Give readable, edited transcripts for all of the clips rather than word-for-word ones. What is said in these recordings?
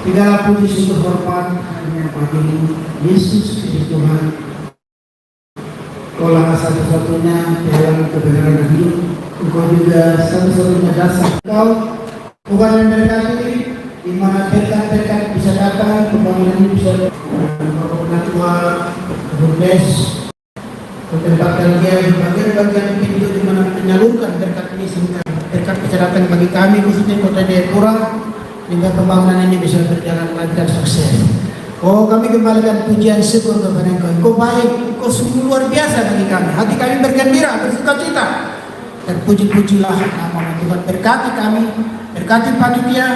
Segala puji syukur hormat hanya bagi Yesus Kristus Tuhan. Kaulah satu-satunya dalam kebenaran hidup. Engkau juga satu-satunya dasar. Engkau bukan yang memberkati, di mana berkat-berkat bisa datang, pembangunan bisa Bapak Penatua Bumdes menempatkan dia di bagian-bagian pintu di mana menyalurkan berkat ini sehingga berkat bisa datang bagi kami khususnya Kota Jayapura, hingga pembangunan ini bisa berjalan lancar sukses. Oh, kami kembalikan pujian syukur kepada Engkau. Engkau baik, Engkau sungguh luar biasa bagi kami. Hati kami bergembira, bersukacita. Dan puji-pujilah nama Tuhan. Berkati kami, berkati panitia,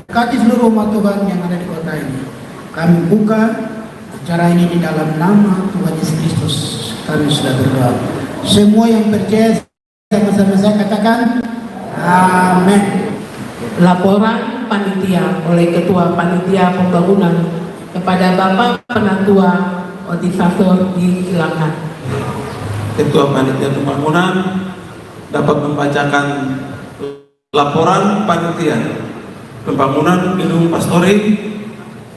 berkati seluruh umat Tuhan yang ada di kota ini. Kami buka acara ini di dalam nama Tuhan Yesus Kristus. Kami sudah berdoa. Semua yang percaya sama-sama saya katakan amin. Laporan panitia oleh Ketua Panitia Pembangunan kepada Bapak Penatua Odifaktor disilakan. Ketua Panitia Pembangunan dapat membacakan laporan panitia pembangunan gedung Pastori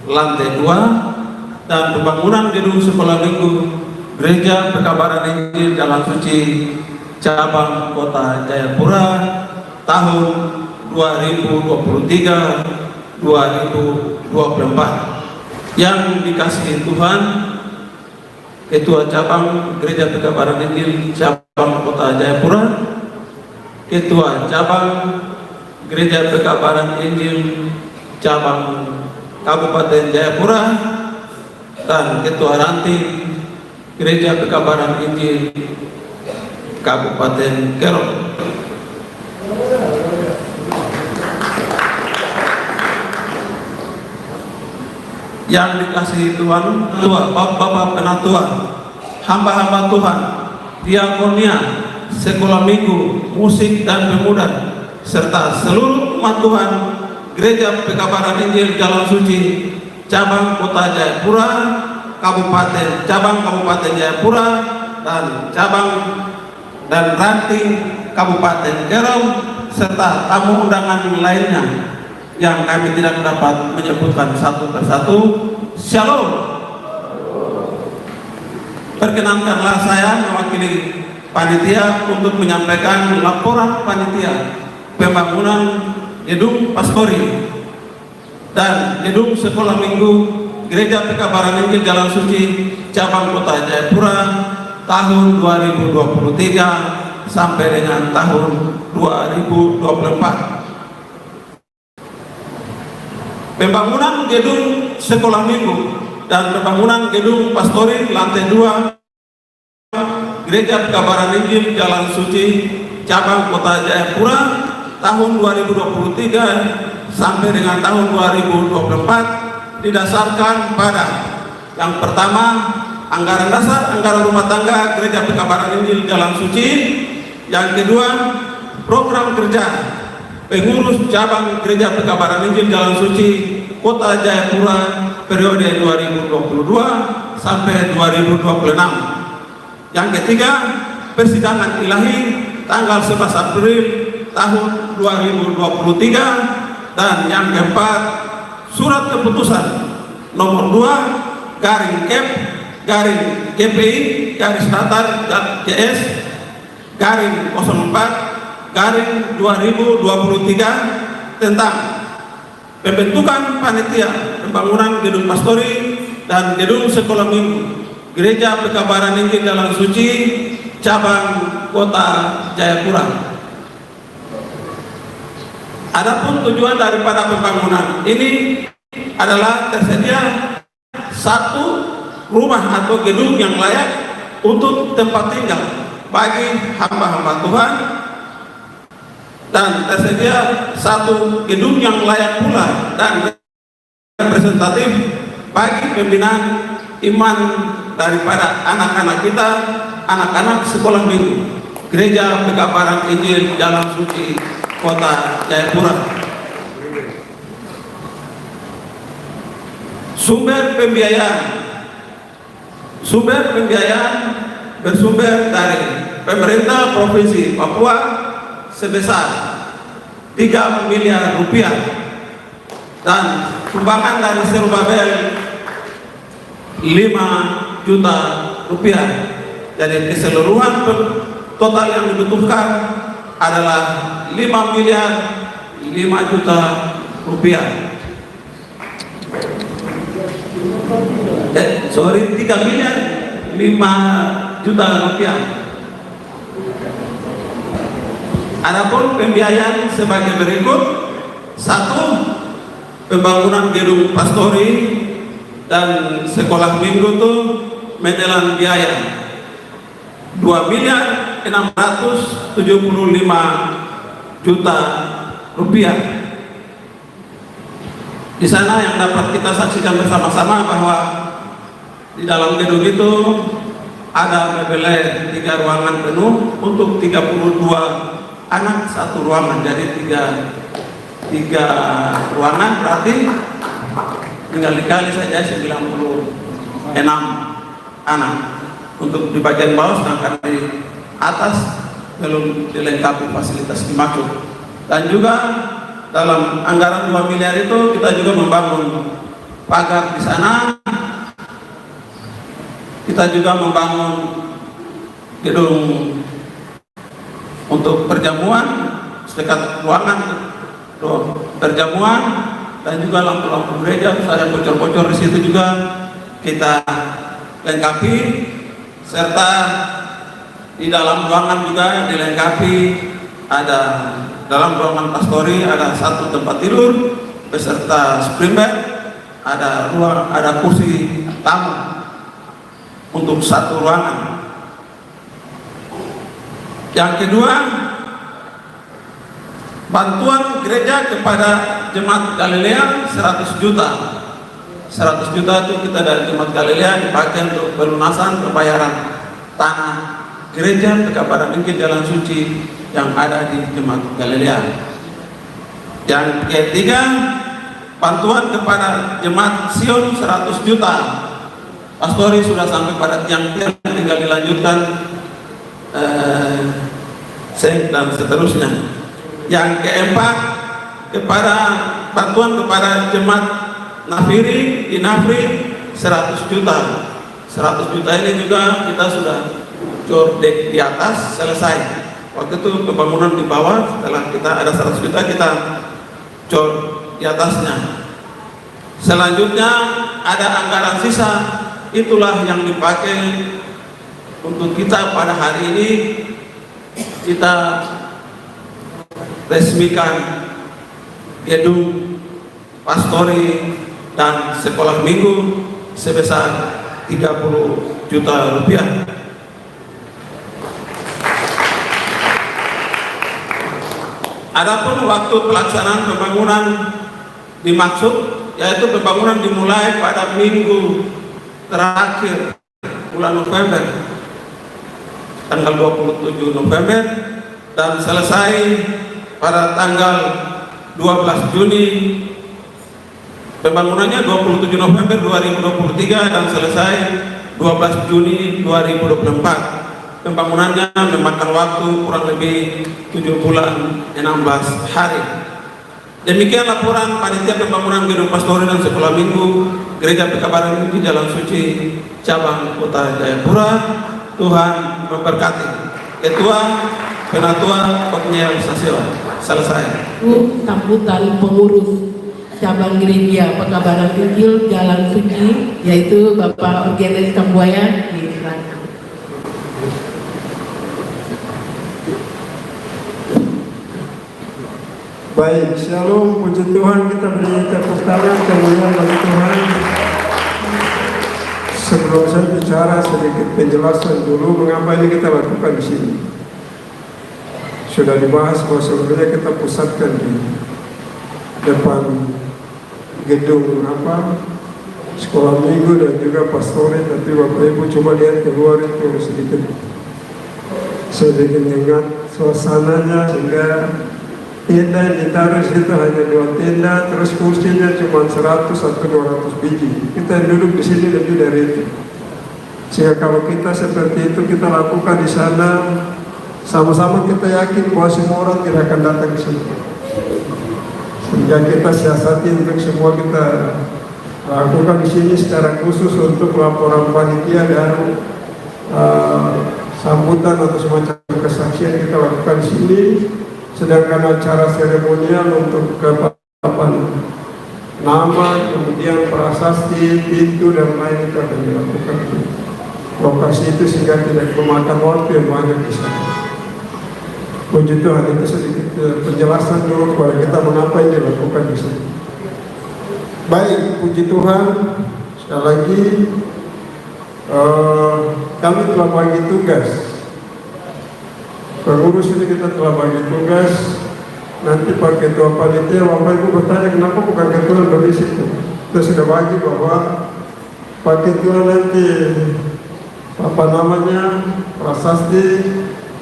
lantai 2 dan pembangunan gedung sekolah minggu Gereja Pekabaran Injil Jalan Suci Cabang Kota Jayapura tahun 2023-2024 yang dikasihi Tuhan. Ketua Cabang Gereja Pekabaran Injil Cabang Kota Jayapura, Ketua Cabang Gereja Pekabaran Injil Cabang Kabupaten Jayapura, dan Ketua Ranting Gereja Pekabaran Injil Kabupaten Kerong. Yang dikasihi Tuhan, Bapak Penatua, hamba-hamba Tuhan, diakonia, sekolah minggu, musik dan pemuda, serta seluruh umat Tuhan Gereja Pekabaran Injil Jalan Suci Cabang Kota Jayapura, Cabang Kabupaten Jayapura, dan Cabang dan Ranting Kabupaten Kerong, serta tamu undangan lainnya yang kami tidak dapat menyebutkan satu persatu. Shalom. Perkenankanlah saya mewakili panitia untuk menyampaikan laporan panitia pembangunan gedung Pastori dan gedung sekolah minggu Gereja Pekabaran Injil Jalan Suci Cabang Kota Jayapura tahun 2023 sampai dengan tahun 2024. Pembangunan gedung sekolah minggu dan pembangunan gedung Pastori lantai 2 Gereja Pekabaran Injil Jalan Suci Cabang Kota Jayapura tahun 2023 sampai dengan tahun 2024 didasarkan pada yang pertama, anggaran dasar anggaran rumah tangga Gereja Pekabaran Injil Jalan Suci. Yang kedua, program kerja pengurus cabang Gereja Pekabaran Injil Jalan Suci Kota Jayapura periode 2022 sampai 2026. Yang ketiga, persidangan ilahi tanggal 11 April tahun 2023. Dan yang keempat, surat keputusan nomor 2 garing KEP garing GPI garis datar JS garing 04 garing 2023 tentang pembentukan panitia pembangunan gedung Pastori dan gedung sekolah minggu Gereja Pekabaran Injil Jalan Suci Cabang Kota Jayapura. Adapun tujuan daripada pembangunan ini adalah tersedia satu rumah atau gedung yang layak untuk tempat tinggal bagi hamba-hamba Tuhan, dan tersedia satu gedung yang layak pula dan representatif bagi pembinaan iman daripada anak-anak kita, anak-anak sekolah minggu Gereja Pekabaran Injil Jalan Suci Kota Jayapura. Sumber pembiayaan bersumber dari pemerintah Provinsi Papua sebesar 3 miliar rupiah. dan sumbangan dari Serubabel 5 juta rupiah. Jadi keseluruhan total yang dibutuhkan adalah 5 miliar 5 juta rupiah. 3 miliar 5 juta rupiah. Adapun pembiayaan sebagai berikut: 1. Pembangunan gedung pastori dan sekolah minggu itu menelan biaya 2 miliar 675 juta rupiah. Di sana yang dapat kita saksikan bersama-sama bahwa di dalam gedung itu ada mebel 3 ruangan penuh untuk 32 anak satu ruangan. Jadi tiga ruangan, berarti tinggal dikali saja 96 anak untuk di bagian bawah, sedangkan di atas belum dilengkapi fasilitas dimaksud. Dan juga dalam anggaran 2 miliar itu kita juga membangun pagar di sana. Kita juga membangun gedung untuk perjamuan sedekat ruangan perjamuan, dan juga lampu-lampu gereja misalnya bocor-bocor di situ juga kita lengkapi, serta di dalam ruangan juga dilengkapi. Ada dalam ruangan pastori ada 1 tempat tidur beserta spring bed, ada kursi tamu untuk 1 ruangan. Yang kedua, bantuan gereja kepada Jemaat Galilea 100 juta. 100 juta itu kita dari Jemaat Galilea dipakai untuk pelunasan pembayaran tanah gereja kepada Bingkit Jalan Suci yang ada di Jemaat Galilea. Yang ketiga, bantuan kepada Jemaat Sion 100 juta. Pastori sudah sampai pada tiang-tiang, tinggal dilanjutkan seng dan seterusnya. Yang keempat, kepada bantuan kepada Jemaat Nafiri di Nafri 100 juta. 100 juta ini juga kita sudah cor dek di atas selesai. Waktu itu pembangunan di bawah, setelah kita ada 100 juta kita cor di atasnya. Selanjutnya ada anggaran sisa, itulah yang dipakai untuk kita pada hari ini. Kita resmikan gedung pastori dan sekolah minggu sebesar 30 juta rupiah. Adapun waktu pelaksanaan pembangunan dimaksud yaitu pembangunan dimulai pada minggu terakhir bulan November, tanggal 27 November, dan selesai pada tanggal 12 Juni. Pembangunannya 27 November 2023 dan selesai 12 Juni 2024. Pembangunannya memakan waktu kurang lebih 7 bulan 16 hari. Demikian laporan panitia pembangunan gedung pastori dan sekolah minggu Gereja Pekabaran di Jalan Suci Cabang Kota Jayapura. Tuhan memberkati. Ketua Penatua Otniel Sasio. Selesai. Sambutan pengurus cabang gereja Pekabaran Injil Jalan Suci, yaitu Bapak Orgenes Kambuaya, disilakan. Baik, shalom, puji Tuhan, kita beri tepuk tangan kemuliaan bagi Tuhan. Sebelum saya bicara sedikit penjelasan dulu mengapa ini kita lakukan di sini. Sudah dibahas bahwa sebenarnya kita pusatkan di depan gedung sekolah minggu dan juga pastori, tapi Bapak Ibu coba lihat keluar itu sedikit ingat suasananya, sehingga tenda yang ditaruh situ hanya 2 tenda, terus kursinya cuma 100 atau 200 biji. Kita duduk di sini lebih dari itu. Sehingga kalau kita seperti itu kita lakukan di sana, sama-sama kita yakin bahwa semua orang tidak akan datang ke sini. Sehingga kita siasati untuk semua kita lakukan di sini secara khusus untuk laporan panitia dan sambutan atau semacam kesaksian kita lakukan di sini. Sedangkan acara seremonial untuk ketetapan nama, kemudian prasasti, pintu dan lain itu akan dilakukan di lokasi itu sehingga tidak memakan waktu yang banyak di sana. Puji Tuhan, itu sedikit penjelasan dulu kepada kita mengapa ini dilakukan di sini. Baik, puji Tuhan. Sekali lagi kami telah bagi tugas. Pengurus ini kita telah bagi tugas. Nanti Pak Ketua Panitia, Bapak Ibu bertanya kenapa bukan Ketua dari situ. Kita sudah bagi bahwa Pak Ketua nanti apa namanya prasasti,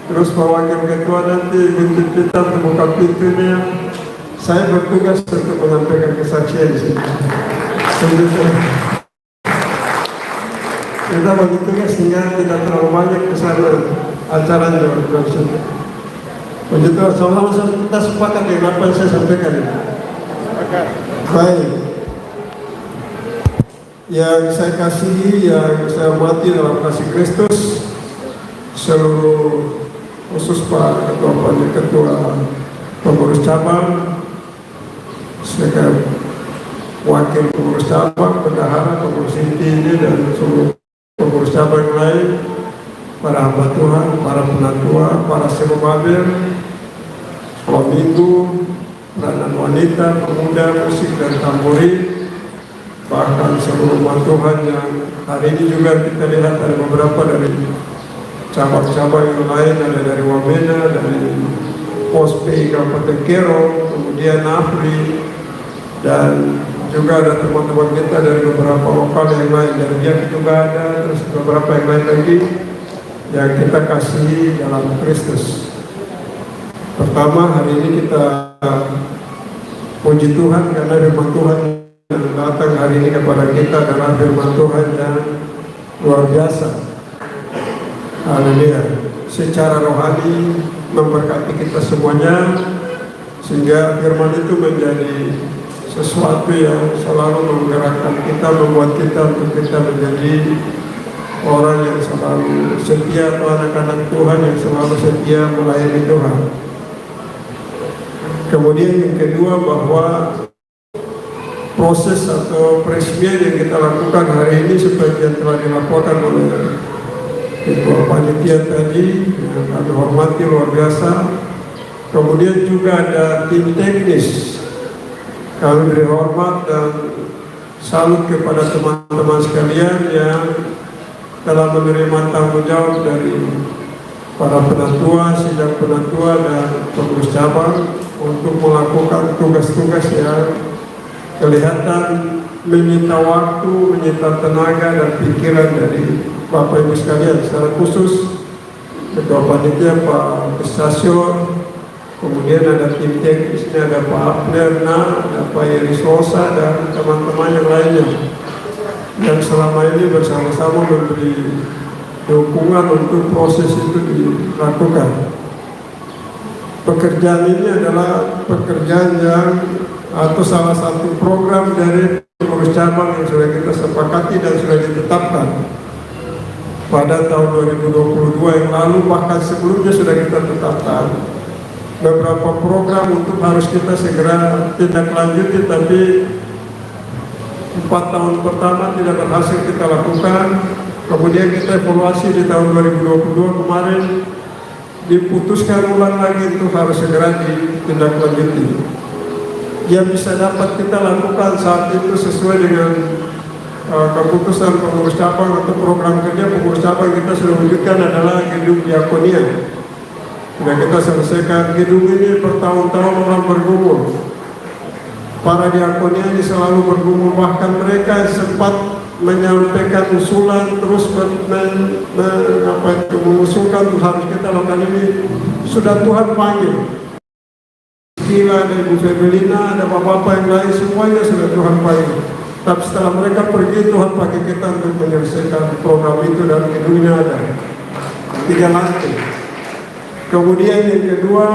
terus Pak Wakil Ketua nanti bintik kita membuka pintunya. Saya bertugas untuk menyampaikan kesaksian di sini. Kita bagi tugas sehingga tidak terlalu banyak kesana acara yang berlangsung. Begitu, sama-sama kita sepakat dengan apa yang saya sampaikan ini. Baik. Yang saya kasihi, yang saya hormati dalam kasih Kristus, seluruh khusus Pak Ketua Pengurus Cabang, sebagai Wakil Pengurus Cabang, Bendahara, Pengurus Inti ini dan seluruh pengurus cabang yang lain, para hamba Tuhan, para penatua, para serumabel, sekolah minggu, peranan wanita, pemuda, musik dan tamburi, bahkan seluruh umat Tuhan yang hari ini juga kita lihat ada beberapa dari cabang-cabang yang lain, ada dari Wamena, dari Pospe, Kabupaten Kero, kemudian Afri, dan juga ada teman-teman kita dari beberapa lokal yang lain, dari Biak juga ada, terus beberapa yang lain lagi yang kita kasih dalam Kristus. Pertama, hari ini kita puji Tuhan karena firman Tuhan yang datang hari ini kepada kita adalah firman Tuhan yang luar biasa. Haleluya. Secara rohani memberkati kita semuanya, sehingga firman itu menjadi sesuatu yang selalu menggerakkan kita, membuat kita untuk kita menjadi orang yang selalu setia atau anak-anak Tuhan yang selalu setia melayani Tuhan. Kemudian yang kedua, bahwa proses atau peresmian yang kita lakukan hari ini seperti yang telah dilaporkan oleh Ketua Panitia tadi, yang kami hormati luar biasa. Kemudian juga ada tim teknis. Kami beri hormat dan salut kepada teman-teman sekalian yang telah menerima tanggung jawab dari para penatua, sidang penatua dan pengurus cabang untuk melakukan tugas-tugas yang kelihatan menyita waktu, menyita tenaga dan pikiran dari Bapak Ibu sekalian. Secara khusus Ketua Panitia Pak Stasiun, kemudian ada tim teknisnya, ada Pak Abnerna, ada Pak Iris Rosa dan teman-teman yang lainnya yang selama ini bersama-sama memberi dukungan untuk proses itu dilakukan. Pekerjaan ini adalah pekerjaan yang atau salah satu program dari pengurus cabang yang sudah kita sepakati dan sudah ditetapkan pada tahun 2022 yang lalu, bahkan sebelumnya sudah kita tetapkan beberapa program untuk harus kita segera tindak lanjuti, tapi 4 tahun pertama tidak berhasil kita lakukan. Kemudian kita evaluasi di tahun 2022 kemarin, diputuskan ulang lagi untuk harus segera ditindaklanjuti. Yang bisa dapat kita lakukan saat itu sesuai dengan keputusan pengurus cabang atau program kerja pengurus cabang kita sudah wujudkan adalah gedung diakonia. Sudah kita selesaikan gedung ini, bertahun-tahun orang bergumul. Para diakonia ini selalu bergumul, bahkan mereka sempat menyampaikan usulan terus mengusulkan untuk harus kita lakukan ini. Sudah Tuhan panggil. Gila, ada Ibu Febelina, ada bapak-bapak yang lain, semuanya sudah Tuhan panggil. Tapi setelah mereka pergi, Tuhan pakai kita untuk menyelesaikan program itu dan gedungnya ada 3 lantai. Kemudian yang kedua,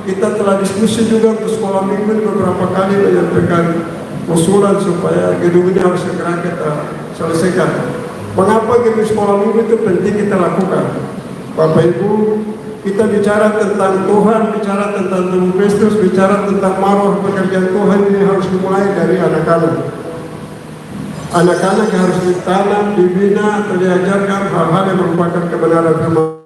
kita telah diskusi juga untuk sekolah minggu beberapa kali menyampaikan usulan supaya gedung ini harus segera kita selesaikan. Mengapa gedung sekolah minggu itu penting kita lakukan? Bapak Ibu, kita bicara tentang Tuhan, bicara tentang tubuh Kristus, bicara tentang marwah pekerjaan Tuhan, ini harus dimulai dari anak-anak. Anak-anak yang harus ditanam, dibina, atau diajarkan hal-hal yang merupakan kebenaran firman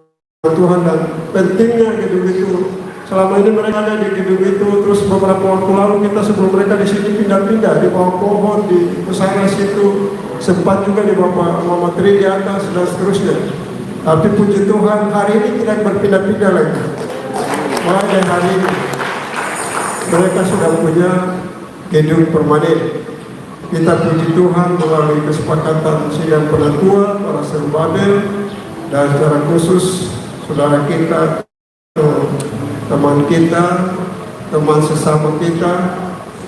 Tuhan, dan pentingnya gedung itu. Selama ini mereka ada di gedung itu, terus beberapa waktu lalu kita sebelum mereka di sini pindah-pindah di bawah pohon, di pesana situ, sempat juga di bawah Mama Tri di atas dan seterusnya. Tapi puji Tuhan hari ini tidak berpindah-pindah lagi. Mulai hari ini mereka sudah punya gedung permanen. Kita puji Tuhan melalui kesepakatan sidang penatua, para serbabel, dan secara khusus saudara kita, teman kita, teman sesama kita,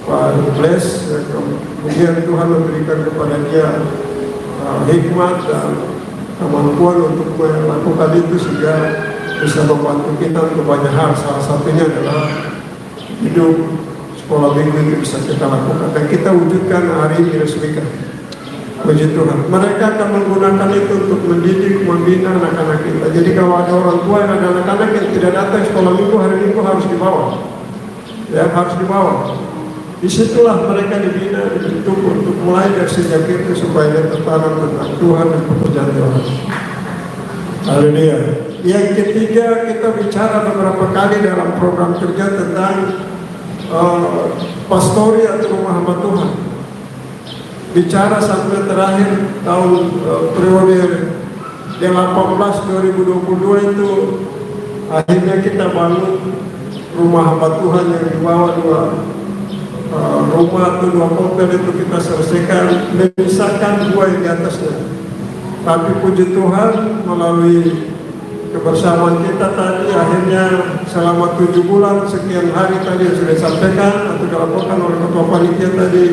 Pak Bles, kemudian Tuhan memberikan kepada dia hikmat dan kemampuan untuk melakukan itu sehingga bisa membantu kita untuk banyak hal. Salah satunya adalah hidup sekolah minggu itu bisa kita lakukan dan kita wujudkan hari ini resmikan. Puji Tuhan. Mereka akan menggunakan itu untuk mendidik, membina anak-anak kita. Jadi kalau ada orang tua yang ada anak-anak yang tidak datang sekolah minggu, hari minggu harus dibawa. Ya, harus dibawa. Disitulah mereka dibina, dibentuk untuk mulai dari sejak itu supaya dia tertanam tentang Tuhan dan pekerjaan Tuhan. Haleluya. Yang ketiga, kita bicara beberapa kali dalam program kerja tentang pastori atau rumah hamba Tuhan. Bicara sampai terakhir tahun periode 2018-2022 itu akhirnya kita bangun rumah hamba Tuhan yang di bawah rumah atau 2 komplek itu kita selesaikan, memisahkan 2 yang di atasnya. Tapi puji Tuhan melalui kebersamaan kita tadi akhirnya selama 7 bulan sekian hari tadi yang sudah disampaikan atau dilaporkan oleh ketua panitia tadi,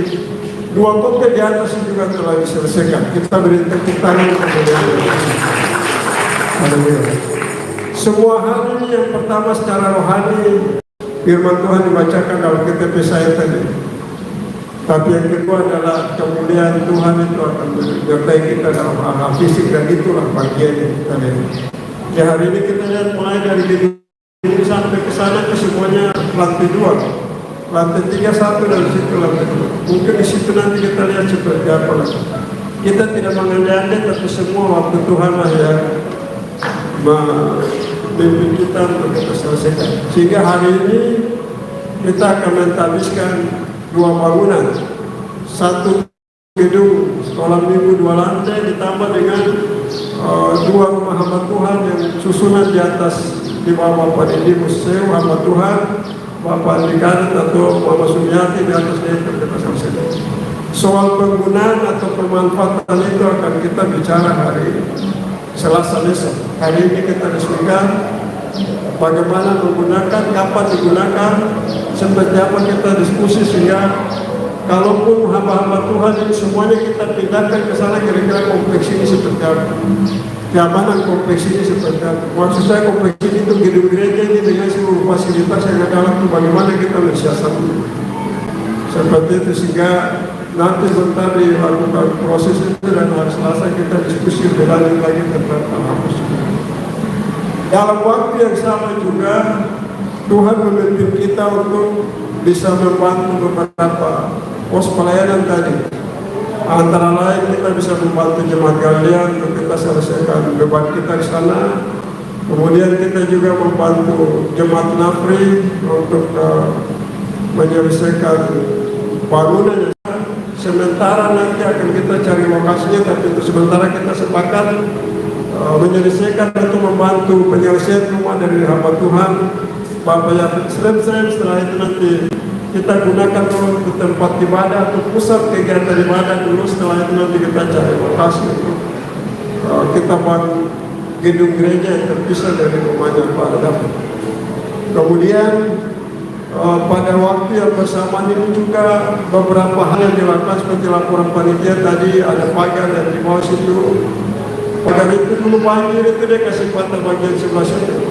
2 komplek di atas juga telah diselesaikan. Kita beri tepuk tangan kepada semua hal ini. Yang pertama secara rohani, firman Tuhan dibacakan dalam KTP saya tadi. Tapi yang kedua adalah kemuliaan Tuhan itu akan menyertai kita dalam hal fisik, dan itulah bagian yang kita lihat. Ya, hari ini kita lihat mulai dari ini sampai ke sana ke semuanya lantai 2, lantai 3 1 dan situ lantai 2. Mungkin di situ nanti kita lihat seperti apa lagi. Kita tidak mengandai-andai, tapi semua waktu Tuhan lah yang memimpin kita untuk kita selesaikan. Sehingga hari ini kita akan mentabiskan 2 bangunan, 1 gedung sekolah minggu 2 lantai ditambah dengan 2 rumah hamba Tuhan yang susunan di atas di bawah Bapak Didi Museu hamba Tuhan, Bapak Andikaret atau Mama Sumiati di atasnya itu kita selesaikan. Soal penggunaan atau pemanfaatan itu akan kita bicara hari Selasa besok. Hari ini kita resmikan bagaimana menggunakan, kapan digunakan, seperti apa kita diskusi sehingga kalaupun hamba-hamba Tuhan ini semuanya kita pindahkan ke sana, kira-kira kompleks ini seperti apa, keamanan kompleks ini seperti apa. Maksud saya kompleks ini itu gedung gereja ini dengan seluruh fasilitas yang ada dalam itu, bagaimana kita mensiasati seperti itu sehingga nanti sebentar dilakukan proses itu dan hari Selasa kita diskusi lebih lanjut lagi tentang hal tersebut. Dalam waktu yang sama juga Tuhan memimpin kita untuk bisa membantu beberapa pos pelayanan tadi. Antara lain kita bisa membantu jemaat Galian untuk kita selesaikan beban kita di sana. Kemudian kita juga membantu jemaat Nafri untuk menyelesaikan bangunan. Sementara nanti akan kita cari lokasinya, tapi untuk sementara kita sepakat menyelesaikan atau membantu penyelesaian rumah dari hamba Tuhan Bapak Yafid Srem. Setelah itu nanti kita gunakan untuk tempat ibadah atau pusat kegiatan ibadah dulu. Setelah itu nanti kita cari lokasi untuk kita bangun gedung gereja yang terpisah dari rumahnya Pak David. Kemudian pada waktu yang bersamaan ini juga beberapa hal yang dilakukan seperti laporan panitia tadi, ada pagar yang di bawah situ. Pagar itu dulu banjir itu dia kasih patah bagian sebelah situ.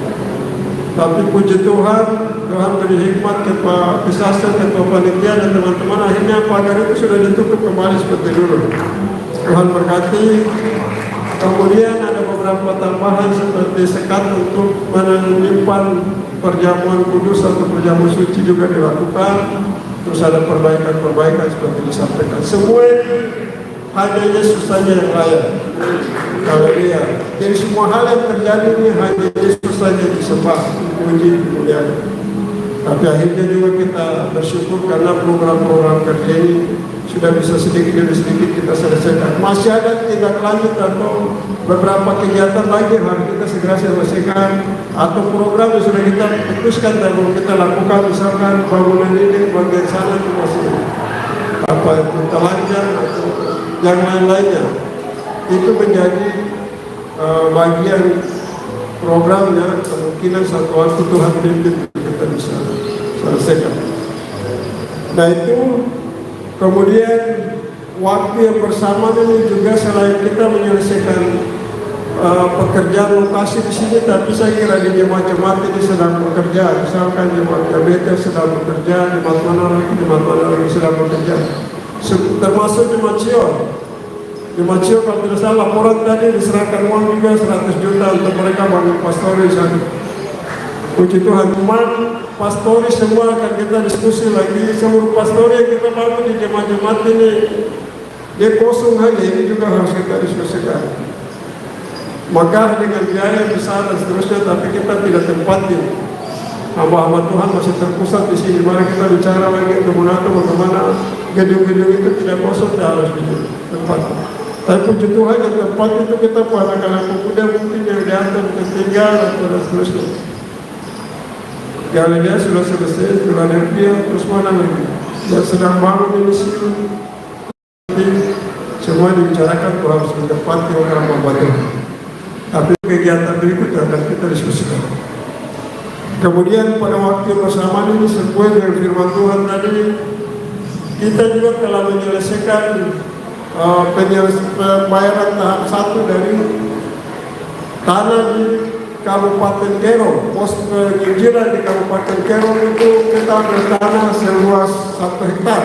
Tapi puji Tuhan, Tuhan beri hikmat kepada Pisasel, ketua panitia dan teman-teman. Akhirnya pagar itu sudah ditutup kembali seperti dulu. Tuhan berkati. Kemudian ada beberapa tambahan seperti sekat untuk menyimpan perjamuan kudus atau perjamuan suci juga dilakukan. Terus ada perbaikan-perbaikan seperti disampaikan. Semua ini hanya Yesus saja yang layak. Haleluya. Jadi semua hal yang terjadi ini hanya Yesus saja yang disembah, dipuji, dimuliakan. Tapi akhirnya juga kita bersyukur karena program-program kerja ini sudah bisa sedikit demi sedikit kita selesaikan. Masih ada tindak lanjut atau beberapa kegiatan lagi yang harus kita segera selesaikan, atau program yang sudah kita putuskan dan mau kita lakukan, misalkan bangunan ini bagian sana itu masih telanjang atau yang lain-lainnya. Itu menjadi bagian programnya. Kemungkinan satu waktu Tuhan pimpin kita bisa selesaikan. Nah itu kemudian waktu yang bersamaan ini juga selain kita menyelesaikan pekerjaan lokasi di sini, tapi saya kira di jemaat-jemaat ini sedang bekerja. Misalkan jemaat Jabetes sedang bekerja, jemaat mana lagi sedang bekerja. Termasuk jemaat Sion. Jemaat Sion kalau tidak salah laporan tadi diserahkan uang juga 100 juta untuk mereka bangun pastori di sana. Puji Tuhan, teman pastori semua akan kita diskusi lagi. Seluruh pastori yang kita bangun di jemaat-jemaat ini, dia kosong aja, ini juga harus kita diskusikan. Maka dengan biaya besar dan seterusnya, tapi kita tidak tempatin. Hamba-hamba Tuhan masih terpusat di sini. Mari kita bicara lagi untuk bagaimana gedung-gedung itu tidak kosong, tidak harus ditempatkan. Tapi puji Tuhan yang tempat itu kita buat anak-anak pemuda mungkin yang diantar ketiga dan seterusnya. Galilea sudah selesai, Philadelphia, terus mana lagi? Dan sedang bangun ini sih. Semua dibicarakan Tuhan harus menempati orang membantu. Tapi kegiatan berikutnya akan kita diskusikan. Kemudian pada waktu bersamaan ini sesuai dengan firman Tuhan tadi, kita juga telah menyelesaikan pembayaran tahap 1 dari tanah di Kabupaten Kero. Pos penginjilan di Kabupaten Kero itu kita bertanah seluas 1 hektar.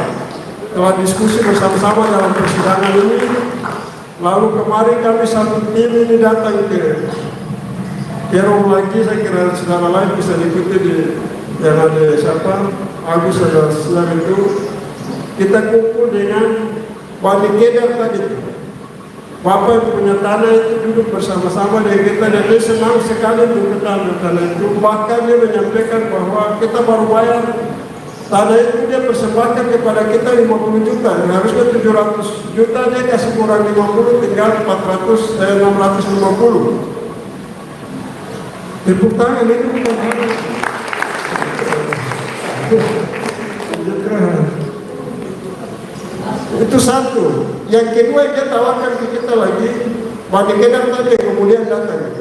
Telah diskusi bersama-sama dalam persidangan ini. Lalu kemarin kami satu tim ini datang ke Kero lagi, saya kira saudara lain bisa diikuti di yang ada siapa Agus ada siang itu. Kita kumpul dengan Bani Kedar tadi. Bapak yang punya tanah itu duduk bersama-sama dengan kita dan dia senang sekali untuk kita tanah itu. Bahkan dia menyampaikan bahwa kita baru bayar tanah itu, dia persembahkan kepada kita 50 juta. Harusnya 700 juta, dia kasih kurang 50, tinggal 650. Tepuk tangan itu bukan harus. Itu satu. Yang kedua dia tawarkan ke kita lagi, Bani Kedar tadi kemudian datang.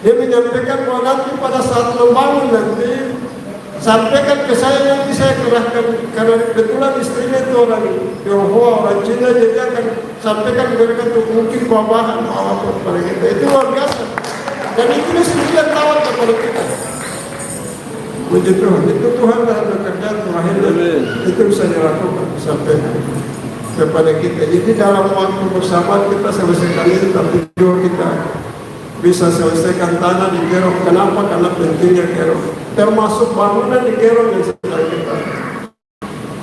Dia menyampaikan bahwa nanti pada saat membangun nanti sampaikan ke saya, nanti saya kerahkan, karena kebetulan istrinya itu orang Tionghoa, orang Cina, jadi akan sampaikan mereka untuk mungkin bahan apa kepada kita. Itu luar biasa. Dan itu dia tawar kepada kita. Puji Tuhan, itu Tuhan dalam bekerja terakhir dan itu bisa dilakukan, disampaikan kepada kita. Jadi dalam waktu bersamaan kita selesaikan ini, tapi juga kita bisa selesaikan tanah di Kero. Kenapa? Karena pentingnya Kero. Termasuk bangunan di Kero yang sedang kita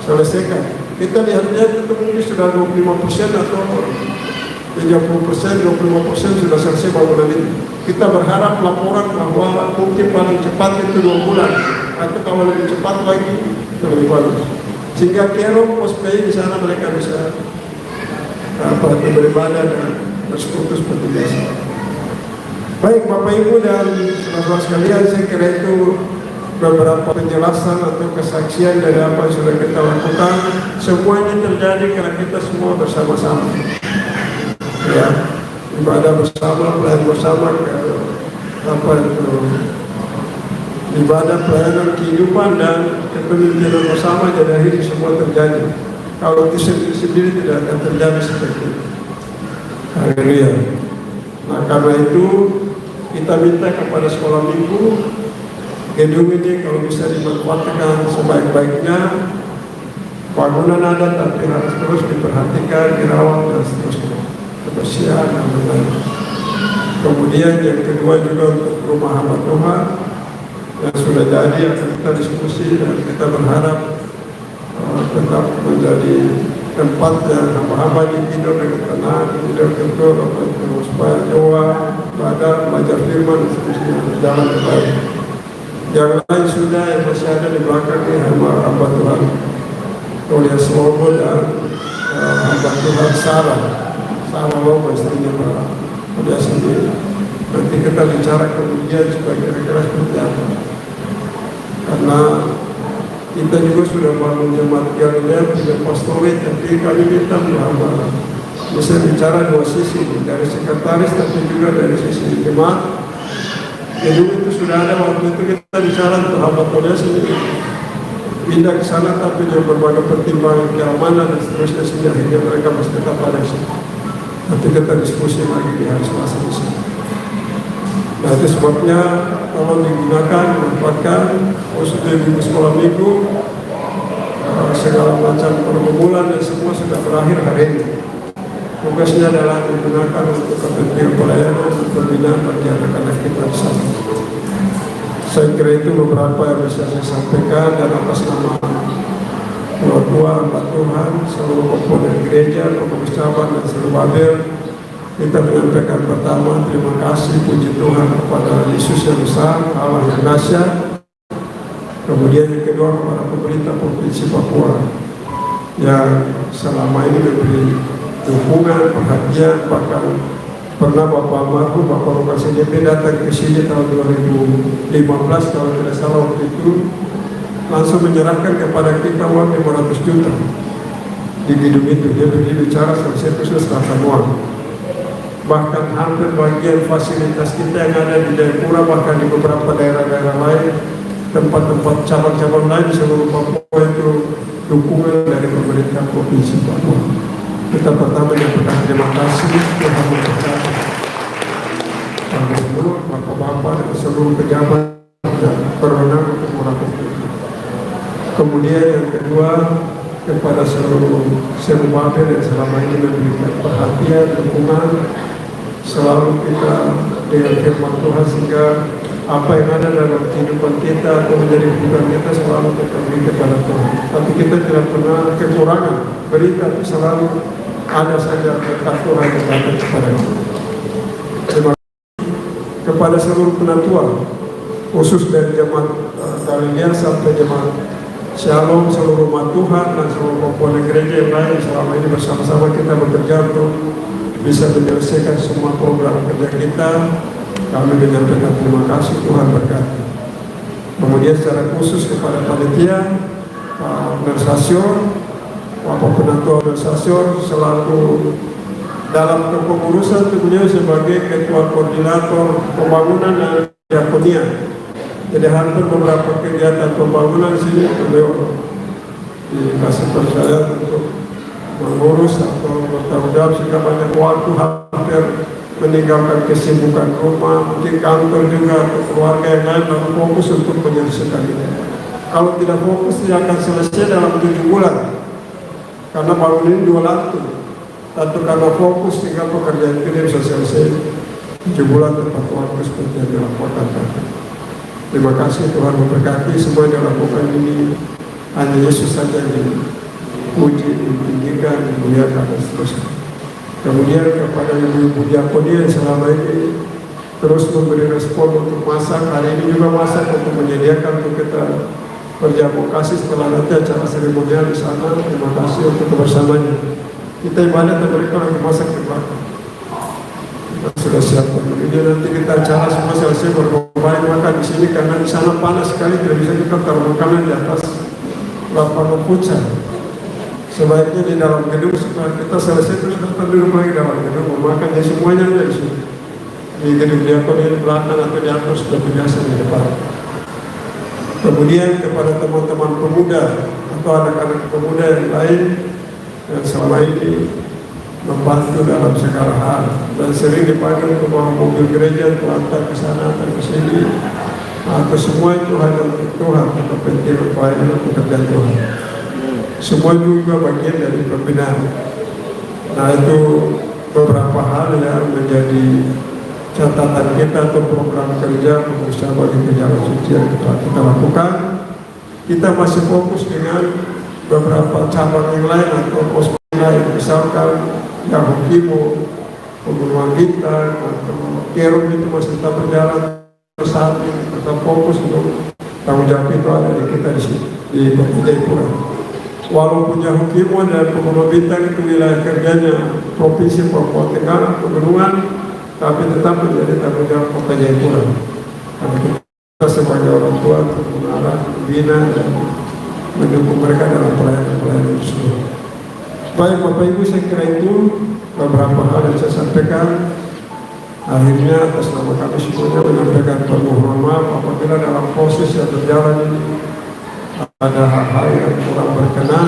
selesaikan. Kita lihatnya itu mungkin sudah 25% atau 30%, 25% sudah selesai bangunan ini. Kita berharap laporan bahwa mungkin paling cepat itu 2 bulan, atau kalau lebih cepat lagi lebih bagus. Sehingga Kero pos PI di sana mereka bisa beribadah dan bersekutu seperti biasa. Baik Bapak Ibu dan saudara sekalian, saya kira itu beberapa penjelasan atau kesaksian dari apa yang sudah kita lakukan. Semua ini terjadi karena kita semua bersama-sama. Ya, ibadah bersama, pelayanan bersama, ibadah pelayanan kehidupan dan kepemimpinan bersama, jadi akhirnya semua terjadi. Kalau itu sendiri tidak akan terjadi seperti itu. Haleluya. Nah karena itu kita minta kepada sekolah minggu gedung ini kalau bisa dimanfaatkan sebaik-baiknya. Bangunan ada tapi harus terus diperhatikan, dirawat dan seterusnya, kebersihan dan lain-lain. Kemudian yang kedua juga untuk rumah hamba Tuhan yang sudah jadi akan kita diskusi dan kita berharap tetap menjadi tempat yang hamba-hamba tidur dengan tenang, tidur betul, supaya doa, ibadah, belajar firman dan seterusnya berjalan dengan baik. Yang lain sudah yang masih ada di belakang ini hamba Tuhan oleh Slobo dan hamba Tuhan Sarah Lobo istrinya Pak dia sendiri. Nanti kita bicara kemudian supaya kira-kira seperti apa, karena kita juga sudah bangun jemaat Galilea tidak pastorit, tapi kami minta hamba bisa bicara dua sisi, dari sekretaris tapi juga dari sisi jemaat. Jadi itu sudah ada waktu itu kita bicara untuk hamba Tuhan sendiri pindah ke sana, tapi dengan berbagai pertimbangan keamanan dan seterusnya sehingga mereka masih tetap ada di sini. Nanti kita diskusi lagi di hari Selasa di sini. Nah itu sebabnya tolong digunakan, manfaatkan khususnya di sekolah minggu, segala macam pergumulan dan semua sudah berakhir hari ini. Tugasnya adalah digunakan untuk kepentingan pelayanan dan pembinaan bagi anak-anak kita di sana. Saya kira itu beberapa yang bisa saya sampaikan, dan atas nama tua-tua, hamba Tuhan, seluruh komponen gereja, pengurus cabang dan seluruh Babel, kita menyampaikan pertama terima kasih puji Tuhan kepada Yesus yang besar, Allah yang dahsyat. Kemudian yang kedua kepada pemerintah Provinsi Papua yang selama ini memberi dukungan, perhatian, bahkan pernah Bapak almarhum Bapak Lukas CDP datang ke sini tahun 2015 kalau tidak salah waktu itu, langsung menyerahkan kepada kita uang 500 juta di gedung itu. Dia pergi bicara selesai itu sudah serahkan uang. Bahkan hampir bagian fasilitas kita yang ada di Jayapura, bahkan di beberapa daerah-daerah lain, tempat-tempat cabang-cabang lain di seluruh Papua itu dukungan dari pemerintah Provinsi Papua. Kita pertama menyampaikan terima kasih Tuhan memberkati bapak-bapak dan seluruh pejabat yang berwenang untuk melakukan itu. Kemudian yang kedua kepada seluruh Babel yang selama ini memberikan perhatian, dukungan, selalu kita dengan firman Tuhan sehingga apa yang ada dalam kehidupan kita atau menjadi kebutuhan kita selalu kita beri kepada Tuhan. Tapi kita tidak pernah kekurangan berita, tapi selalu ada saja berkat Tuhan yang datang kepada kita. Terima kasih kepada seluruh penatua, khusus dari jemaat Galilea sampai jemaat Shalom, seluruh umat Tuhan dan seluruh komponen gereja yang lain. Selama ini bersama-sama kita bekerja untuk bisa menyelesaikan semua program kerja kita. Kami menyampaikan terima kasih, Tuhan berkati. Kemudian secara khusus kepada panitia, Pak Organisasiun, Bapak Penatua Organisasiun selaku dalam kepengurusan beliau sebagai ketua koordinator pembangunan dan diakonia. Jadi hampir beberapa kegiatan pembangunan sini beliau dikasih percaya untuk mengurus atau bertanggung jawab sehingga banyak waktu hampir meninggalkan kesibukan rumah, mungkin kantor juga atau keluarga yang lain, lalu fokus untuk menyelesaikan ini. Kalau tidak fokus tidak akan selesai dalam 7 bulan, karena bangun ini 2 lantai. Satu karena fokus sehingga pekerjaan ini bisa selesai 7 bulan tepat waktu seperti yang dilakukan tadi. Terima kasih, Tuhan memberkati semua yang dilakukan ini. Hanya Yesus saja yang dipuji, ditinggikan, dimuliakan dan seterusnya. Kemudian kepada ibu-ibu diakoni yang selama ini terus memberi respon untuk masak. Hari ini juga masak untuk menyediakan untuk kita berjamu kasih setelah nanti acara seremonial di sana. Terima kasih untuk kebersamaannya. Kita ibadah dan mereka lagi masak di belakang. Kita sudah siapkan. Ini nanti kita acara semua selesai berbalik makan di sini karena di sana panas sekali, tidak bisa kita taruh makanan di atas lapangan futsal. Sebaiknya di dalam gedung supaya kita selesai terus datang duduk lagi dalam gedung memakan ya semuanya ada di sini. Di gedung diakoni di belakang atau di atas sudah biasa di depan. Kemudian kepada teman-teman pemuda atau anak-anak pemuda yang lain yang selama ini membantu dalam segala hal dan sering dipanggil ke bawah mobil gereja untuk antar ke sana dan ke sini. atau semua itu hanya untuk Tuhan, kepentingan pelayanan pekerjaan Tuhan. Semua juga bagian dari pembinaan. Nah, itu beberapa hal yang menjadi catatan kita atau program kerja pengusaha bagi jalan suci yang kita lakukan. Kita masih fokus dengan beberapa cabang yang lain atau pos lain, misalkan yang Hukimo, Pembunuhan Bintang, atau Kerum itu masih tetap berjalan. Saat ini kita fokus untuk tanggung jawab itu ada di kita di sini di Kota Jayapura. Walaupun Hukimo dan Pembunuhan Bintang itu wilayah kerjanya Provinsi Papua Tengah Pegunungan, tapi tetap menjadi tanggung jawab Kota Jayapura. Karena kita sebagai orang tua untuk mengarah, membina dan mendukung mereka dalam pelayanan tersebut. Baik Bapak Ibu, saya kira itu beberapa hal yang saya sampaikan. Akhirnya atas nama kami semuanya menyampaikan permohonan maaf apabila dalam proses yang berjalan ini ada hal-hal yang kurang berkenan.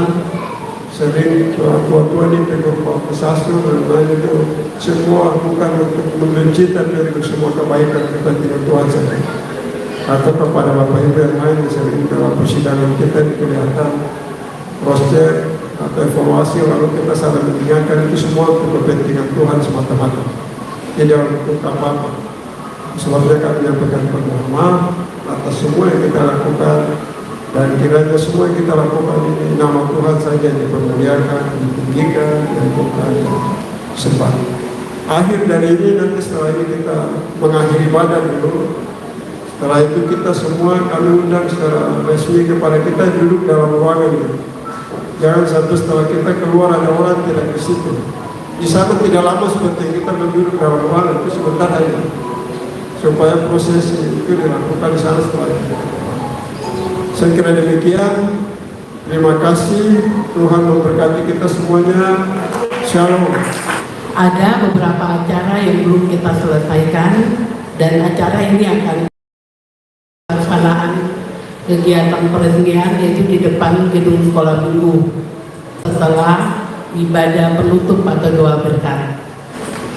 Sering tua-tua ini tegur Pak Pesasyo dan lain itu semua bukan untuk membenci, tapi untuk semua kebaikan kepentingan Tuhan saja. Atau kepada Bapak Ibu yang lain sering dalam persidangan kita kelihatan cross-check atau evaluasi lalu kita saling mengingatkan, itu semua untuk kepentingan Tuhan semata-mata, tidak untuk apa-apa. Sebabnya kami menyampaikan permohonan maaf atas semua yang kita lakukan, dan kiranya semua yang kita lakukan ini nama Tuhan saja yang dipermuliakan, ditinggikan, dan Tuhan sembah. Akhir dari ini nanti setelah ini kita mengakhiri ibadah dulu. Setelah itu kita semua kami undang secara resmi kepada kita duduk dalam ruangan ini. Jangan sampai setelah kita keluar ada orang tidak di situ. Di sana tidak lama seperti kita duduk dalam ruangan, itu sebentar aja. Supaya proses itu dilakukan di sana setelah itu. Saya kira demikian. Terima kasih. Tuhan memberkati kita semuanya. Shalom. Ada beberapa acara yang belum kita selesaikan, dan acara ini akan pelaksanaan kegiatan peresmian yaitu di depan gedung sekolah minggu setelah ibadah penutup atau doa berkat.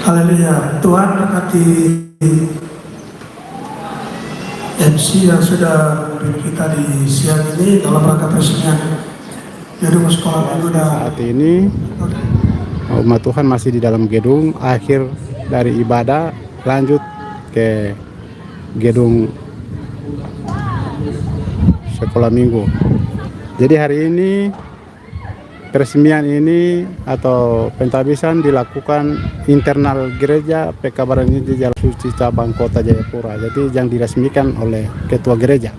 Haleluya. Tuhan berkati MC yang sudah memberi kita di siang ini dalam rangka peresmian gedung sekolah minggu. Saat ini umat Tuhan masih di dalam gedung, akhir dari ibadah lanjut ke gedung sekolah minggu. Jadi hari ini peresmian ini atau pentabisan dilakukan internal gereja PKBaran di Jalan Suci Cabang Kota Jayapura. Jadi yang diresmikan oleh ketua gereja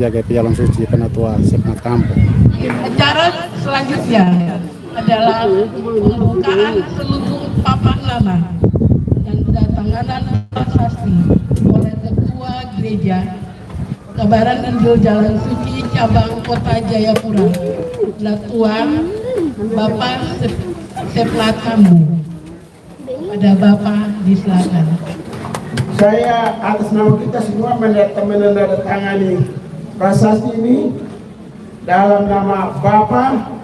GP Jalan Suci Penatua Sepnat Kampung. Acara selanjutnya adalah pembukaan seluruh papan nama dan pendatanganan prasasti oleh ketua gereja Kebaran Injil Jalan Suci Cabang Kota Jayapura, Tuan Bapak Sepnat Kampung. Ada Bapak di selatan. Saya atas nama kita semua menandatangani prasasti ini dalam nama Bapa,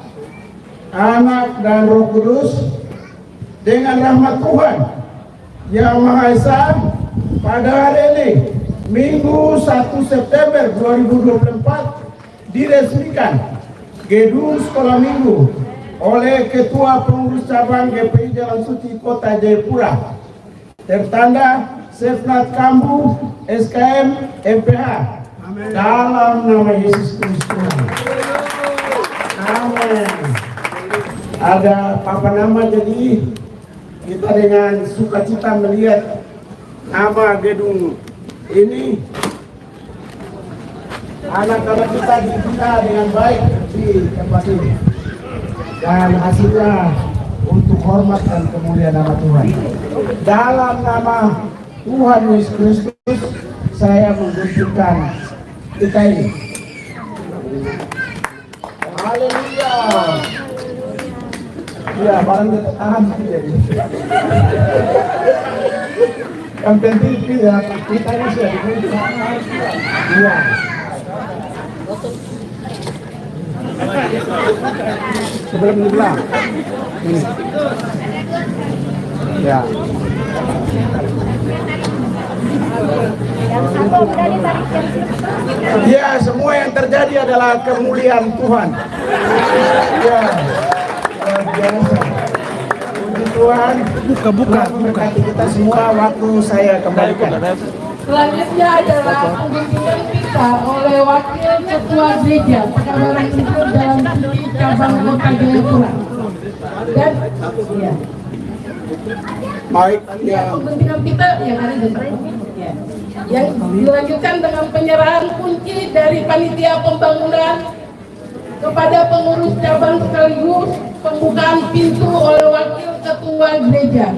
Anak, dan Roh Kudus, dengan rahmat Tuhan Yang Maha Esa. Pada hari ini Minggu 1 September 2024 diresmikan gedung sekolah minggu oleh Ketua Pengurus Cabang GPI Jalan Suci Kota Jayapura, tertanda Sepnat Kampung SKM MPH. Amen. Dalam nama Yesus Kristus. Amin. Ada papan nama, jadi kita dengan sukacita melihat nama gedung ini. Anak-anak kita dibina dengan baik di tempat ini, dan hasilnya untuk hormat dan kemuliaan nama Tuhan. Dalam nama Tuhan Yesus Kristus saya mengucapkan kita ini. Haleluya. Ya, barang kita tahan jadi. Yang penting kita ini sudah diberi. Iya. Sebelum dibelah. Ini. Ya. Ya, semua yang terjadi adalah kemuliaan Tuhan. Ya, luar biasa. Puji Tuhan, buka. Kita semua waktu saya kembalikan. Selanjutnya adalah penggunaan kita oleh Wakil Ketua Gereja Pekabaran Injil dalam Suci Cabang Kota Jayapura. Dan ya. Baik, ya. Pembentukan kita yang ada di ya. Yang dilanjutkan dengan penyerahan kunci dari panitia pembangunan kepada pengurus cabang sekaligus pembukaan pintu oleh Wakil Ketua Gereja.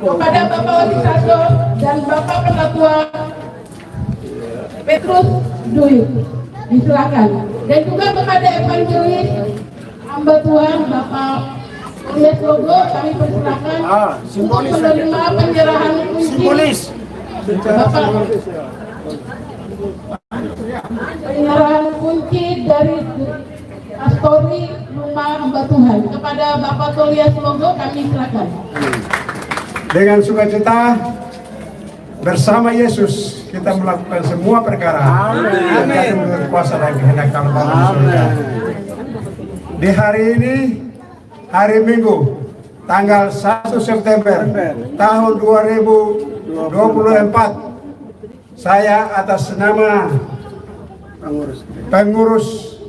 Kepada Bapak Wadisator dan Bapak Penatua Petrus Dwi, disilakan. Dan juga kepada Evangelis hamba Tuhan Bapak Elias Logo, kami persilakan untuk menerima penyerahan kunci. Bapak, penyerahan kunci dari Astori Rumah Hamba Tuhan kepada Bapak Elias Logo, kami silakan. Dengan sukacita bersama Yesus kita melakukan semua perkara. Amin. Menurut kuasa dan kehendak Bapa di surga. Di hari ini, hari Minggu, tanggal 1 September tahun 2024, saya atas nama pengurus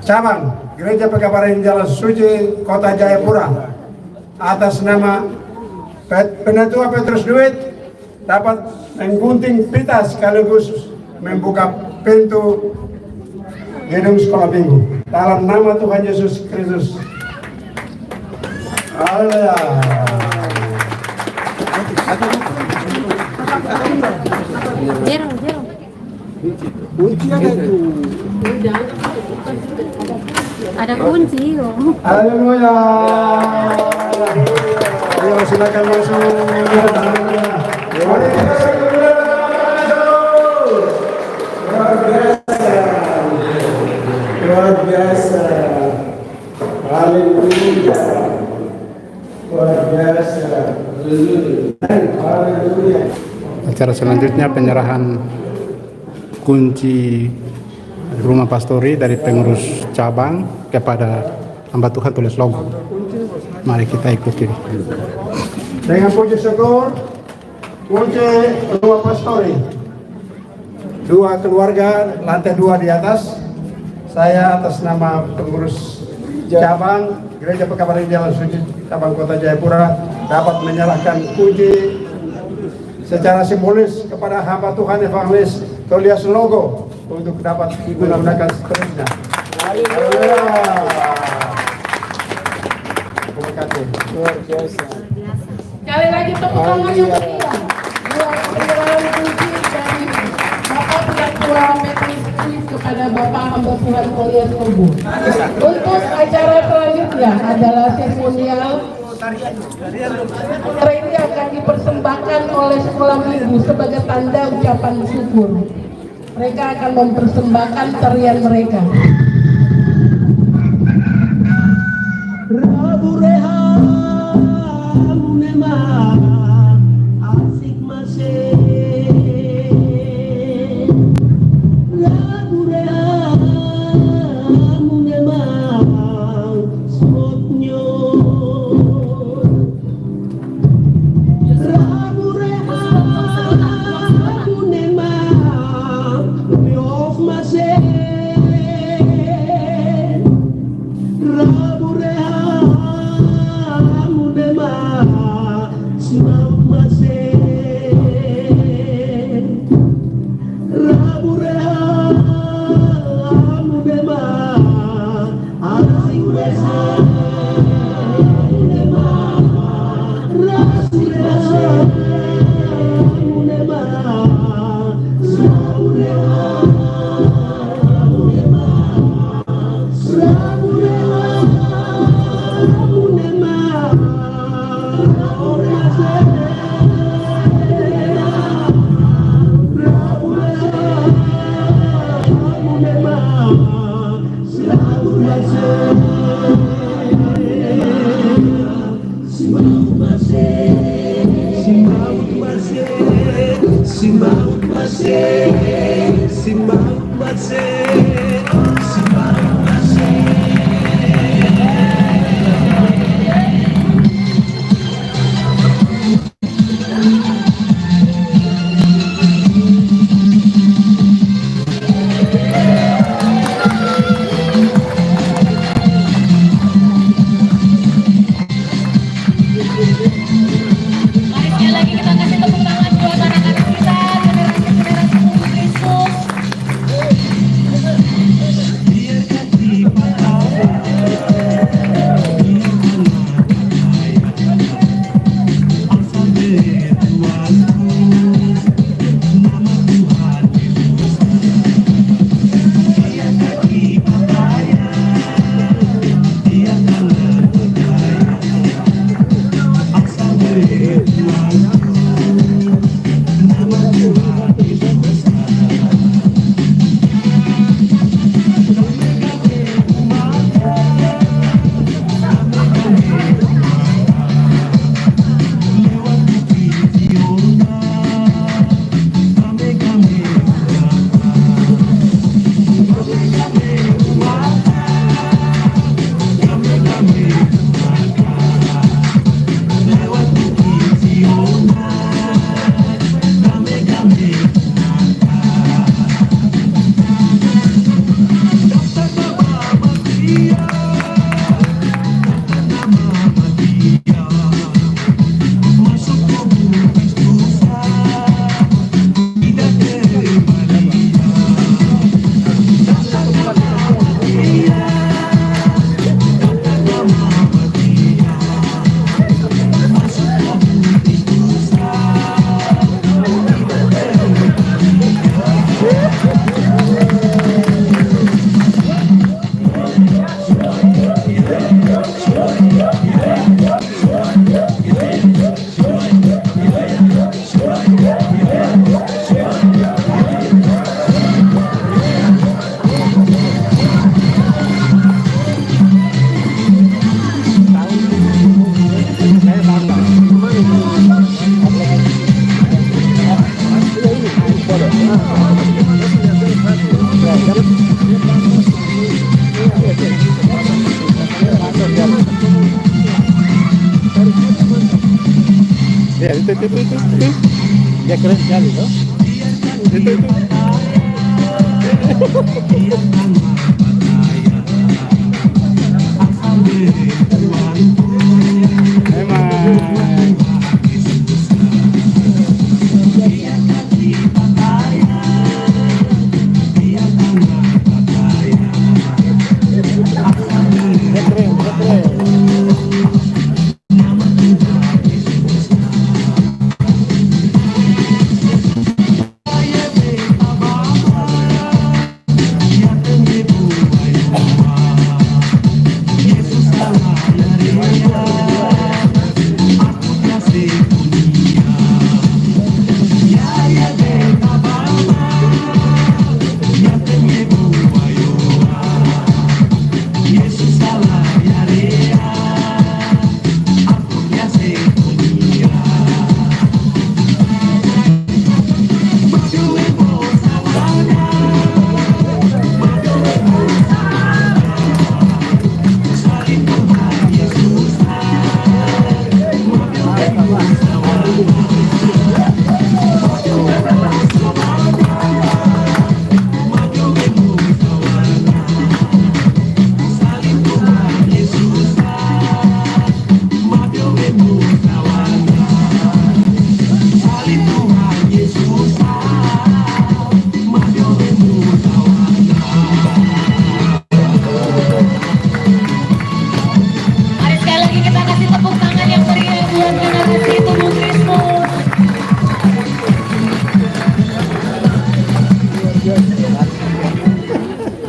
cabang Gereja Pekabaran Jalan Suci Kota Jayapura, atas nama Penatua Petrus Dwi, dapat menggunting pita sekaligus membuka pintu gedung sekolah minggu dalam nama Tuhan Yesus Kristus. Haleluya. Ada kunci loh. Haleluya. Ayo silakan masuk. Luar biasa. Haleluya. Luar biasa. Haleluya. Acara selanjutnya penyerahan kunci rumah pastori dari pengurus cabang kepada hamba Tuhan Tulis Logo. Mari kita ikuti. Dengan puji syukur, kunci rumah pastori, 2 keluarga, lantai 2 di atas. Saya atas nama pengurus cabang Gereja Pekabaran Jalan Suci Cabang Kota Jayapura dapat menyerahkan kunci secara simbolis kepada hamba Tuhan Evangelis Tulis Logo untuk dapat digunakan seterusnya. Haleluya. Luar biasa. Sekali lagi tepuk tangan yang meriah buat penyerahan kunci dari Bapak Penatua Petrus Dwi kepada Bapak hamba Tuhan Elias Logo. Untuk acara selanjutnya adalah seremonial. Acara ini akan dipersembahkan oleh sekolah minggu sebagai tanda ucapan syukur. Mereka akan mempersembahkan tarian mereka. Rabu Rehan memang asik masih. Rabu Rehan memang smoothnya. Rabu Rehan memang miof masih. Rabu Rabu itu. Dia keren sekali tuh. Itu. Emang.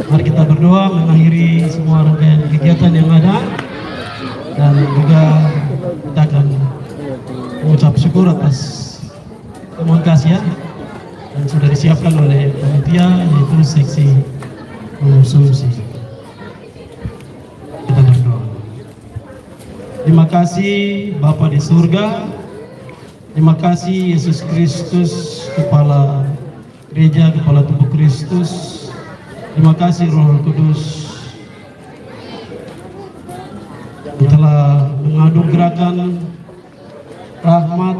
Mari kita berdoa mengakhiri semua rangkaian kegiatan yang ada, dan juga kita akan mengucap syukur atas temuan kasih yang sudah disiapkan oleh panitia, yaitu seksi konsumsi. Kita berdoa. Terima kasih Bapa di surga, terima kasih Yesus Kristus, Kepala Gereja, Kepala Tubuh Kristus. Terima kasih Roh Kudus yang telah menganugerahkan rahmat,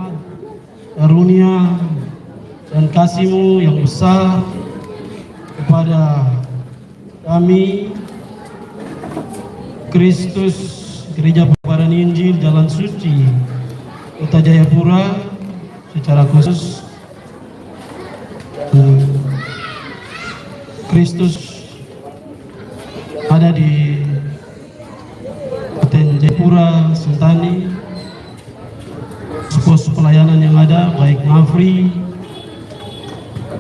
karunia, dan kasih-Mu yang besar kepada kami, Kristus, Gereja Pembaharan Injil Jalan Suci Kota Jayapura secara khusus. Kristus ada di Kabupaten Jayapura, Sentani, pos pelayanan yang ada, baik Ngafri,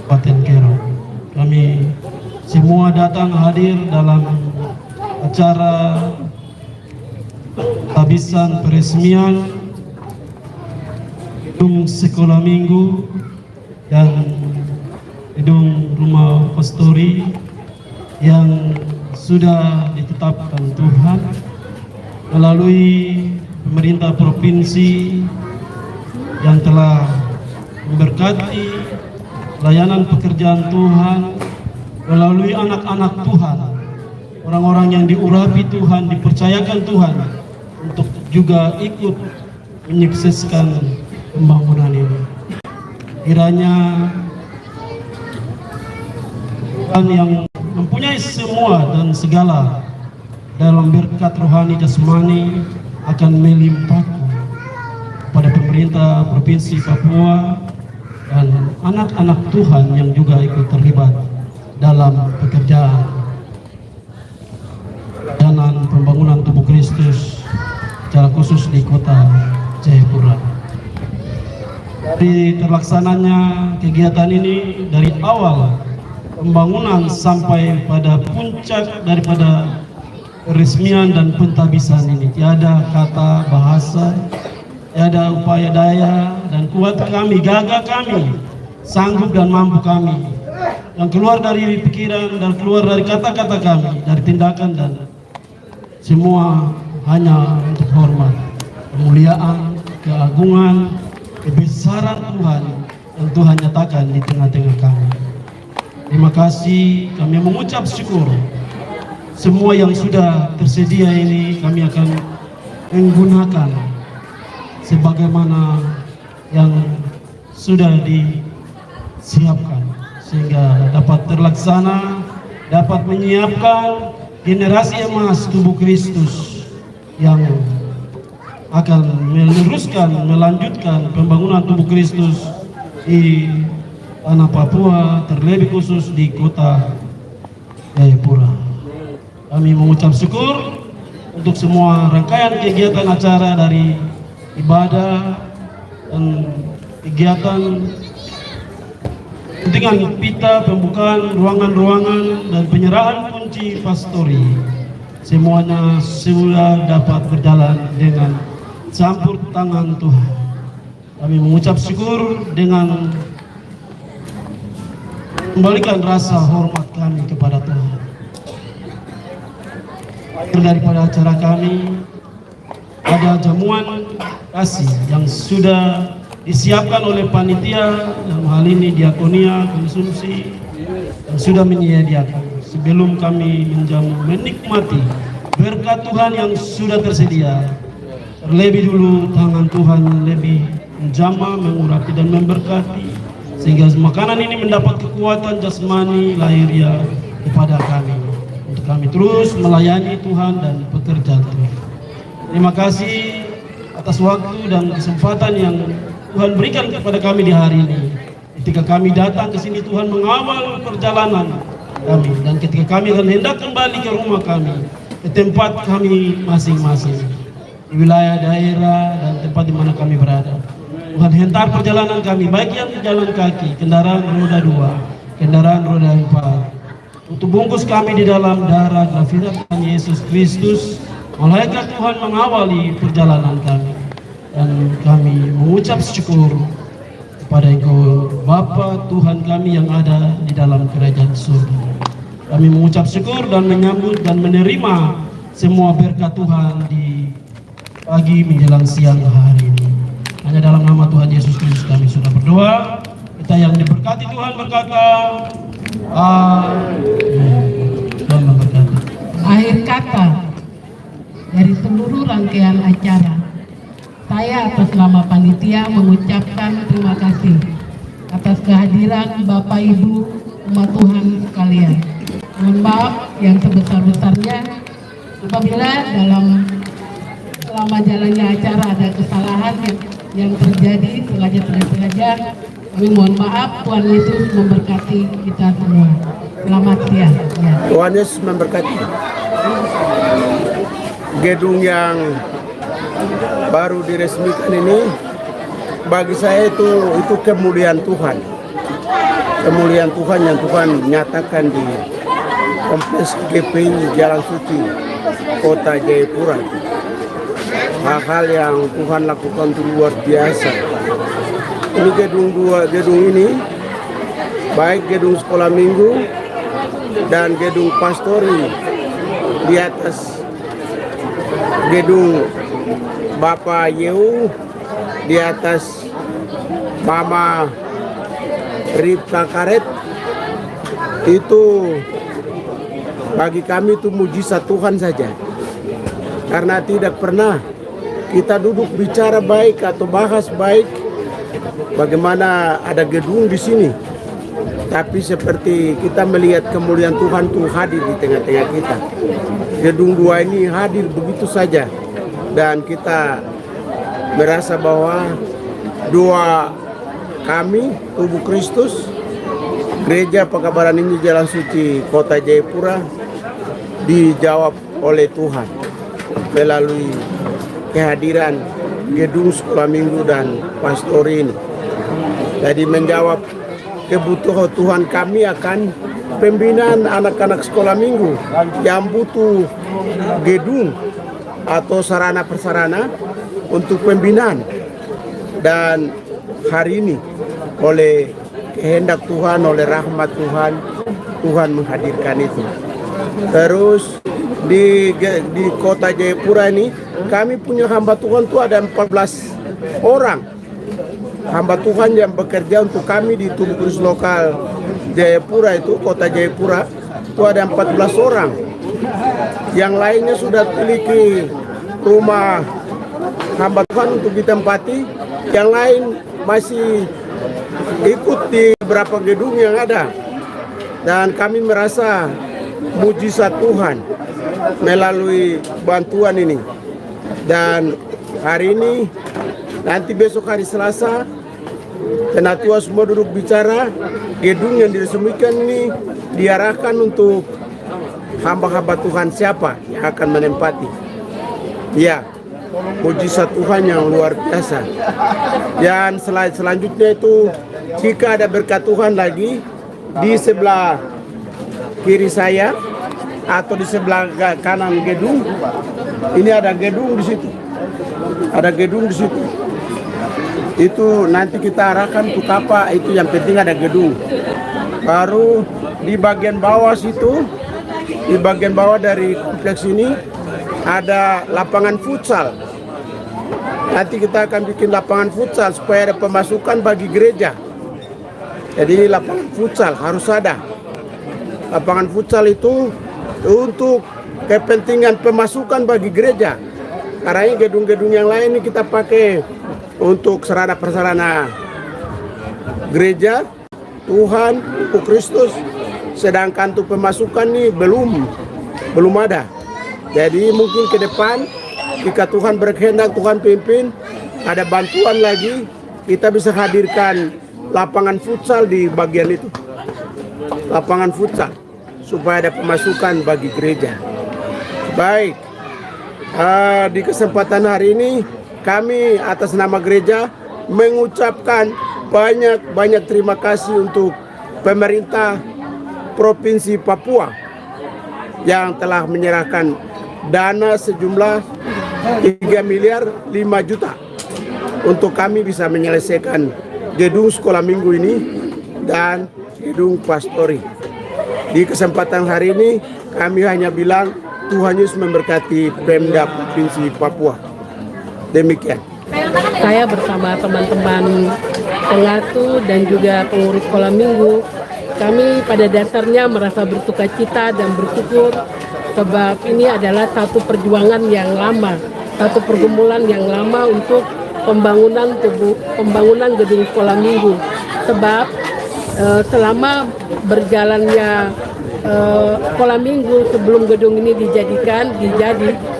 Kabupaten Kero. Kami semua datang hadir dalam acara habisan peresmian gedung sekolah minggu dan gedung rumah pastori yang sudah ditetapkan Tuhan melalui pemerintah provinsi yang telah memberkati layanan pekerjaan Tuhan melalui anak-anak Tuhan, orang-orang yang diurapi Tuhan, dipercayakan Tuhan untuk juga ikut menyukseskan pembangunan ini. Kiranya Tuhan yang mempunyai semua dan segala dalam berkat rohani jasmani akan melimpahkan pada pemerintah Provinsi Papua dan anak-anak Tuhan yang juga ikut terlibat dalam pekerjaan layanan pembangunan tubuh Kristus secara khusus di Kota Jayapura. Dari terlaksananya kegiatan ini dari awal pembangunan sampai pada puncak daripada peresmian dan pentabisan ini, tiada kata bahasa, tiada upaya daya dan kuat kami, gagah kami, sanggup dan mampu kami yang keluar dari pikiran dan keluar dari kata-kata kami, dari tindakan, dan semua hanya untuk hormat, kemuliaan, keagungan, kebesaran Tuhan yang Tuhan nyatakan di tengah-tengah kami. Terima kasih, kami mengucap syukur. Semua yang sudah tersedia ini kami akan menggunakan sebagaimana yang sudah disiapkan sehingga dapat terlaksana, dapat menyiapkan generasi emas tubuh Kristus yang akan meneruskan, melanjutkan pembangunan tubuh Kristus di tanah Papua, terlebih khusus di kota Jayapura. Kami mengucap syukur untuk semua rangkaian kegiatan acara dari ibadah dan kegiatan pentingan pita, pembukaan ruangan-ruangan dan penyerahan kunci pastori. Semuanya sudah dapat berjalan dengan campur tangan Tuhan. Kami mengucap syukur dengan kembalikan rasa hormat kami kepada Tuhan. Daripada acara kami ada jamuan kasih yang sudah disiapkan oleh panitia, dalam hal ini diakonia konsumsi yang sudah menyediakan. Sebelum kami menjamu menikmati berkat Tuhan yang sudah tersedia, terlebih dulu tangan Tuhan lebih menjamah, mengurapi dan memberkati sehingga makanan ini mendapat kekuatan jasmani lahiriah kepada kami untuk kami terus melayani Tuhan dan pekerjaan Tuhan. Terima kasih atas waktu dan kesempatan yang Tuhan berikan kepada kami di hari ini. Ketika kami datang ke sini, Tuhan mengawal perjalanan kami, dan ketika kami akan hendak kembali ke rumah kami, ke tempat kami masing-masing, di wilayah daerah dan tempat di mana kami berada, Tuhan hentar perjalanan kami, baik yang jalan kaki, kendaraan roda 2, kendaraan roda 4, untuk bungkus kami di dalam darah Tuhan Yesus Kristus. Malaikat Tuhan mengawali perjalanan kami, dan kami mengucap syukur kepada Engkau Bapa Tuhan kami yang ada di dalam kerajaan surga. Kami mengucap syukur dan menyambut dan menerima semua berkat Tuhan di pagi menjelang siang hari ini. Hanya dalam nama Tuhan Yesus Kristus kami sudah berdoa. Kita yang diberkati Tuhan berkata amin. Tuhan memberkati. Akhir kata dari seluruh rangkaian acara, saya atas nama panitia mengucapkan terima kasih atas kehadiran Bapak Ibu umat Tuhan sekalian. Mohon maaf yang sebesar-besarnya apabila selama jalannya acara ada kesalahan yang terjadi sengaja tidak sengaja. Kami mohon maaf. Tuhan Yesus memberkati kita semua. Selamat siang. Ya. Tuhan Yesus memberkati. Gedung yang baru diresmikan ini bagi saya itu kemuliaan Tuhan. Kemuliaan Tuhan yang Tuhan nyatakan di Kompleks GPI Jalan Suci Kota Jayapura. Hal-hal yang Tuhan lakukan itu luar biasa. Ini gedung ini baik gedung sekolah minggu dan gedung pastori di atas gedung Bapak Yehu, di atas Mama Ripka Karet. Itu bagi kami itu mujizat Tuhan saja, karena tidak pernah kita duduk bicara baik atau bahas baik bagaimana ada gedung di sini, tapi seperti kita melihat kemuliaan Tuhan tuh hadir di tengah-tengah kita. Gedung 2 ini hadir begitu saja, dan kita merasa bahwa doa kami tubuh Kristus Gereja Pekabaran Injil Jalan Suci Kota Jayapura dijawab oleh Tuhan melalui kehadiran gedung sekolah minggu dan pastori ini. Jadi menjawab kebutuhan Tuhan kami akan pembinaan anak-anak sekolah minggu yang butuh gedung atau sarana prasarana untuk pembinaan. Dan hari ini oleh kehendak Tuhan, oleh rahmat Tuhan, Tuhan menghadirkan itu. Terus di Kota Jayapura ini kami punya hamba Tuhan itu ada 14 orang hamba Tuhan yang bekerja untuk kami di tubuh Kristus lokal Jayapura itu, Kota Jayapura itu ada 14 orang. Yang lainnya sudah memiliki rumah hamba Tuhan untuk ditempati, yang lain masih ikut di beberapa gedung yang ada, dan kami merasa mujizat Tuhan melalui bantuan ini. Dan hari ini, nanti besok hari Selasa, Tenatua semua duduk bicara, gedung yang diresmikan ini diarahkan untuk hamba-hamba Tuhan siapa yang akan menempati. Ya, mujizat Tuhan yang luar biasa. Dan selanjutnya itu, jika ada berkat Tuhan lagi di sebelah kiri saya atau di sebelah kanan gedung, ini ada gedung di situ, ada gedung di situ. Itu nanti kita arahkan untuk apa? Itu yang penting ada gedung. Baru di bagian bawah situ, di bagian bawah dari kompleks ini ada lapangan futsal. Nanti kita akan bikin lapangan futsal supaya ada pemasukan bagi gereja. Jadi lapangan futsal harus ada. Lapangan futsal itu untuk kepentingan pemasukan bagi gereja. Karena ini gedung-gedung yang lain ini kita pakai untuk sarana prasarana gereja Tuhan, untuk Kristus. Sedangkan untuk pemasukan ini belum ada. Jadi mungkin ke depan, jika Tuhan berkehendak, Tuhan pimpin, ada bantuan lagi, kita bisa hadirkan lapangan futsal di bagian itu. Lapangan futsal, supaya ada pemasukan bagi gereja. Baik, di kesempatan hari ini, kami atas nama gereja mengucapkan banyak terima kasih untuk pemerintah Provinsi Papua yang telah menyerahkan dana sejumlah 3 miliar 5 juta untuk kami bisa menyelesaikan gedung sekolah minggu ini dan gedung pastori. Di kesempatan hari ini kami hanya bilang Tuhan Yesus memberkati Pemda Provinsi Papua. Demikian. Saya bersama teman-teman pengasuh dan juga pengurus sekolah minggu, kami pada dasarnya merasa bersuka cita dan bersyukur sebab ini adalah satu perjuangan yang lama, satu pergumulan yang lama untuk pembangunan gedung sekolah minggu. Sebab selama berjalannya sekolah minggu sebelum gedung ini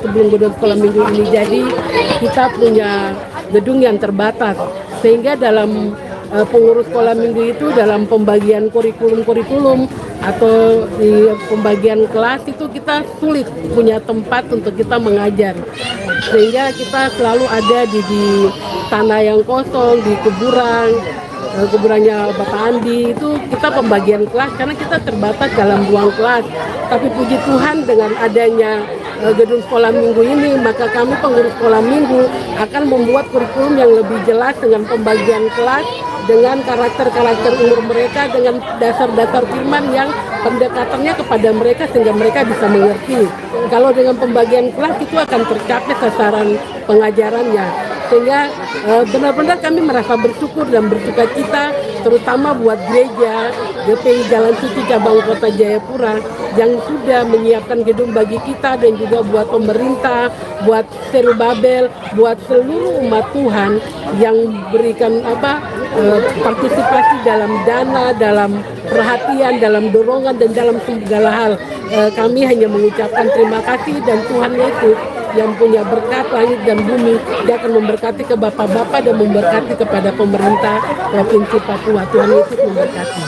sebelum gedung sekolah minggu ini jadi, kita punya gedung yang terbatas, sehingga dalam pengurus sekolah minggu itu dalam pembagian kurikulum atau di pembagian kelas itu kita sulit punya tempat untuk kita mengajar, sehingga kita selalu ada di tanah yang kosong, di kuburannya Bapak Andi itu kita pembagian kelas karena kita terbatas dalam ruang kelas. Tapi puji Tuhan dengan adanya gedung sekolah minggu ini, maka kami pengurus sekolah minggu akan membuat kurikulum yang lebih jelas dengan pembagian kelas, dengan karakter-karakter umur mereka, dengan dasar-dasar firman yang pendekatannya kepada mereka sehingga mereka bisa mengerti. Kalau dengan pembagian kelas itu akan tercapai sasaran pengajarannya. Sehingga benar-benar kami merasa bersyukur dan bersuka cita, terutama buat gereja GPI Jalan Suci Cabang Kota Jayapura yang sudah menyiapkan gedung bagi kita, dan juga buat pemerintah, buat Serubabel, buat seluruh umat Tuhan yang berikan partisipasi dalam dana, dalam perhatian, dalam dorongan, dan dalam segala hal. Kami hanya mengucapkan terima kasih, dan Tuhan Yesus yang punya berkat langit dan bumi, Dia akan memberkati ke bapak-bapak dan memberkati kepada pemerintah Provinsi Papua. Tuhan Yesus memberkati.